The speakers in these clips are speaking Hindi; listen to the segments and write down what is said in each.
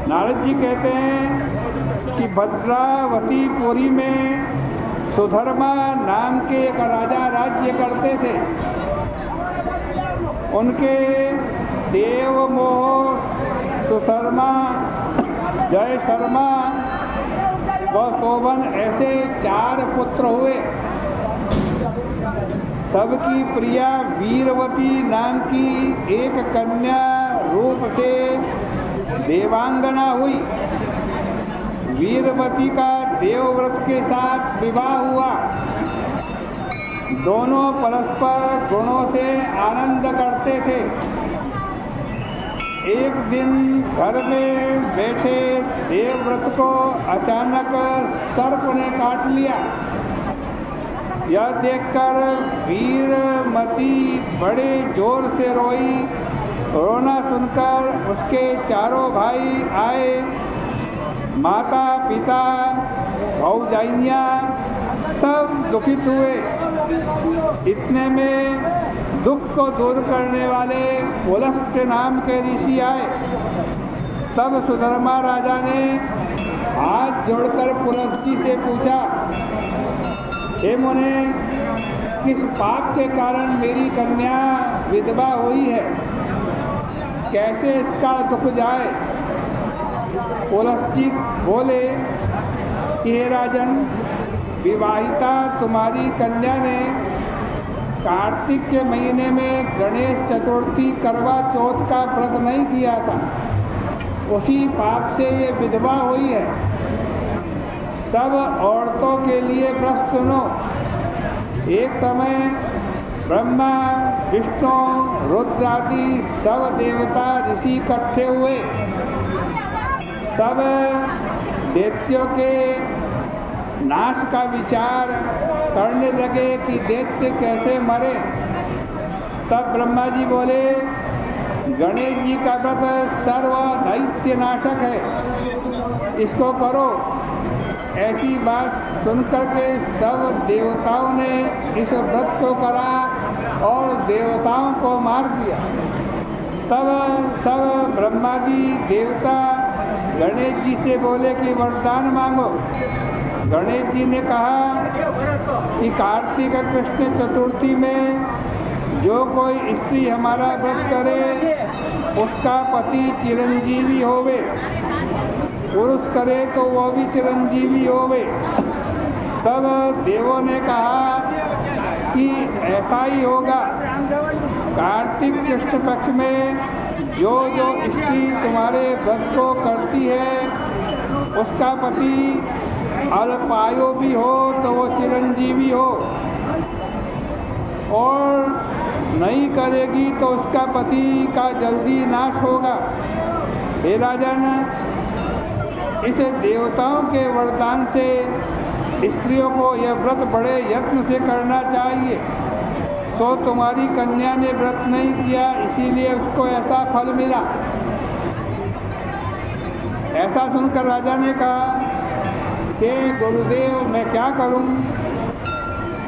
नारद जी कहते हैं कि भद्रावतीपुरी में सुधर्मा नाम के एक राजा राज्य करते थे। उनके देवमोह, सुशर्मा, जय शर्मा व शोभन ऐसे 4 पुत्र हुए। सबकी प्रिया वीरवती नाम की एक कन्या रूप से देवांगना हुई। वीरवती का देवव्रत के साथ विवाह हुआ। दोनों परस्पर गुणों से आनंद करते थे। एक दिन घर में बैठे देवव्रत को अचानक सर्प ने काट लिया। यह देखकर वीरमती बड़े जोर से रोई। रोना सुनकर उसके चारों भाई आए। माता पिता भौजाइयाँ सब दुखित हुए। इतने में दुख को दूर करने वाले पुलस्त नाम के ऋषि आए। तब सुधर्मा राजा ने हाथ जोड़कर पुलस्त जी से पूछा, हे मुने, किस पाप के कारण मेरी कन्या विधवा हुई है? कैसे इसका दुख जाए? पुलस्त जी बोले कि हे राजन, विवाहिता तुम्हारी कन्या ने कार्तिक के महीने में गणेश चतुर्थी करवा चौथ का व्रत नहीं किया था। उसी पाप से ये विधवा हुई है। सब औरतों के लिए व्रत सुनो। एक समय ब्रह्मा, विष्णु, रुद्र आदि सब देवता ऋषि इकट्ठे हुए। सब दैत्यों के नाश का विचार करने लगे कि दैत्य कैसे मरे। तब ब्रह्मा जी बोले, गणेश जी का व्रत सर्व दैत्य नाशक है, इसको करो। ऐसी बात सुनकर के सब देवताओं ने इस व्रत को करा और देवताओं को मार दिया। तब सब ब्रह्मादि देवता गणेश जी से बोले कि वरदान मांगो। गणेश जी ने कहा कि कार्तिक कृष्ण चतुर्थी में जो कोई स्त्री हमारा व्रत करे उसका पति चिरंजीवी होवे। पुरुष करे तो वो भी चिरंजीवी होवे। तब देवों ने कहा कि ऐसा ही होगा। कार्तिक कृष्ण पक्ष में जो जो स्त्री तुम्हारे व्रत को करती है उसका पति अल्पायु भी हो तो वो चिरंजीवी हो, और नहीं करेगी तो उसका पति का जल्दी नाश होगा। हे राजन, इस देवताओं के वरदान से स्त्रियों को यह व्रत बड़े यत्न से करना चाहिए। सो तुम्हारी कन्या ने व्रत नहीं किया, इसीलिए उसको ऐसा फल मिला। ऐसा सुनकर राजा ने कहा कि गुरुदेव, मैं क्या करूं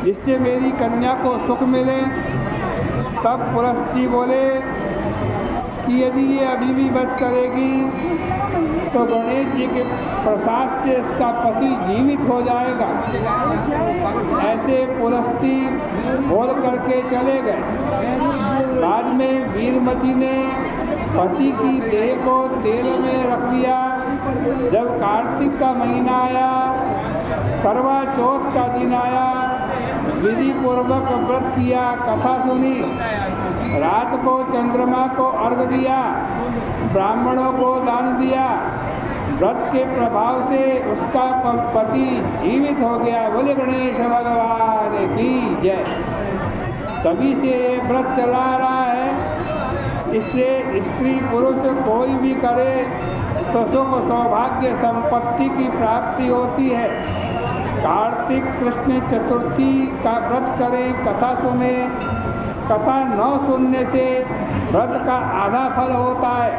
जिससे मेरी कन्या को सुख मिले? तब पुलस्त जी बोले कि यदि ये अभी भी बस करेगी तो गणेश जी के प्रसाद से इसका पति जीवित हो जाएगा। ऐसे पुलस्ती बोल करके चले गए। बाद में वीरमती ने पति की देह को तेल में रख दिया। जब कार्तिक का महीना आया, करवा चौथ का दिन आया, विधि पूर्वक व्रत किया, कथा सुनी। रात को चंद्रमा को अर्घ दिया, ब्राह्मणों को दान दिया। व्रत के प्रभाव से उसका पति जीवित हो गया। बोले गणेश भगवान की जय। तभी से व्रत चला रहा है। इससे स्त्री पुरुष कोई भी करे तो सुख सौभाग्य संपत्ति की प्राप्ति होती है। कार्तिक कृष्ण चतुर्थी का व्रत करें, कथा सुने। कथा न सुनने से व्रत का आधा फल होता है।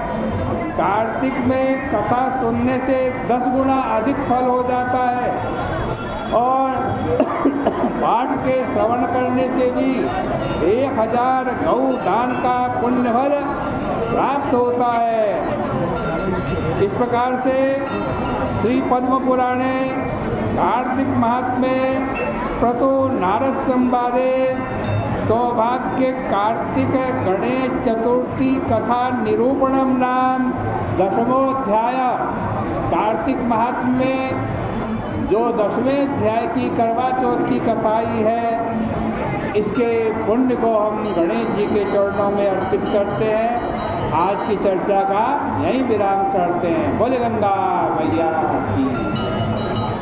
कार्तिक में कथा सुनने से 10 गुना अधिक फल हो जाता है। और पाठ के श्रवण करने से भी 1000 गौ दान का पुण्य फल प्राप्त होता है। इस प्रकार से श्री पद्म पुराणे कार्तिक महात्म्ये प्रतो नारद संवादे सौभाग्य कार्तिक गणेश चतुर्थी कथा निरूपणम नाम 10वां कार्तिक महात्म्य में जो 10वें अध्याय की करवा चौथ की कथाई है, इसके पुण्य को हम गणेश जी के चरणों में अर्पित करते हैं। आज की चर्चा का यहीं विराम करते हैं। बोले गंगा मैया की।